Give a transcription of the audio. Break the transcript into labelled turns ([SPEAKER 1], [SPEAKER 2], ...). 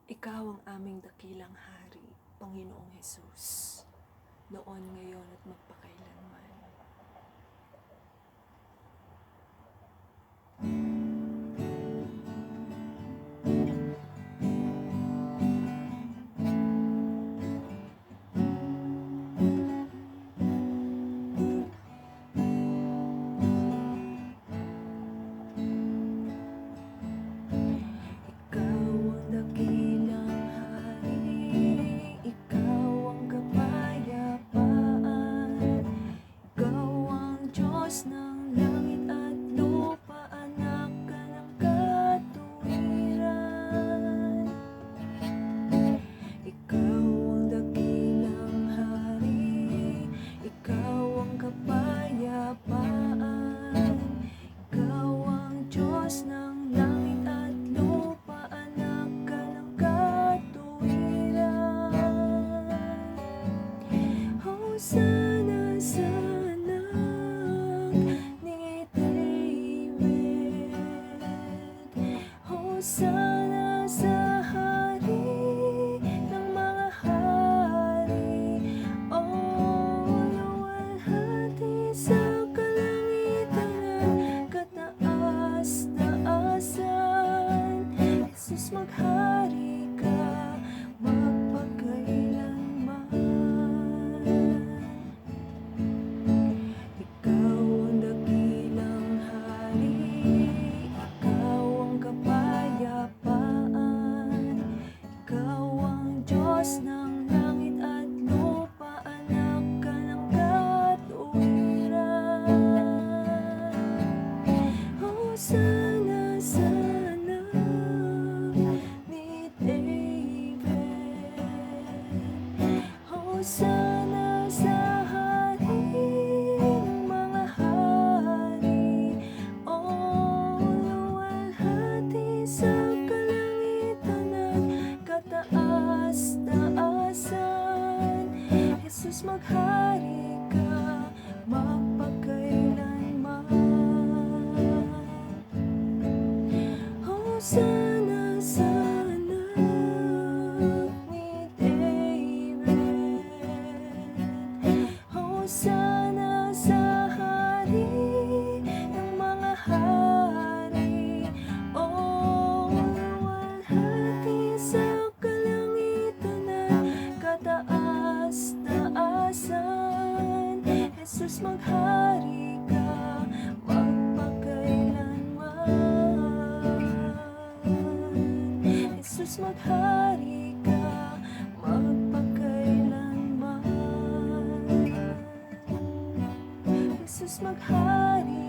[SPEAKER 1] Ikaw ang aming dakilang hari, Panginoong Hesus, noon, ngayon at magpakailanman. Ng langit at lupa, anak ka ng katuwiran. Ikaw ang dakilang hari, ikaw ang kapayapaan. Ikaw ang Diyos ng langit at lupa, anak ka ng katuwiran. Hosana sa Hosana sa hari ng mga hari, o luwalhati sa kalangitan at kataas-taasan. Jesus, maghari ka magpakailanman. Ikaw ang dakilang hari, ikaw ang kapayapaan. Ikaw ang Diyos ng langit at lupa, anak ka ng katuwiran. Hosana sa anak ni David. Hosana sa hari ng mga hari, o luwalhati sa kalangitan at kataas-taasan. Jesus, maghari ka magpakailanman. Hosana sa anak ni David. Hosana sa hari ng mga hari, o luwalhati sa kalangitan at kataas-taasan. Jesus, maghari ka magpakailanman. Jesus, maghari ka magpakailanman. Jesus, maghari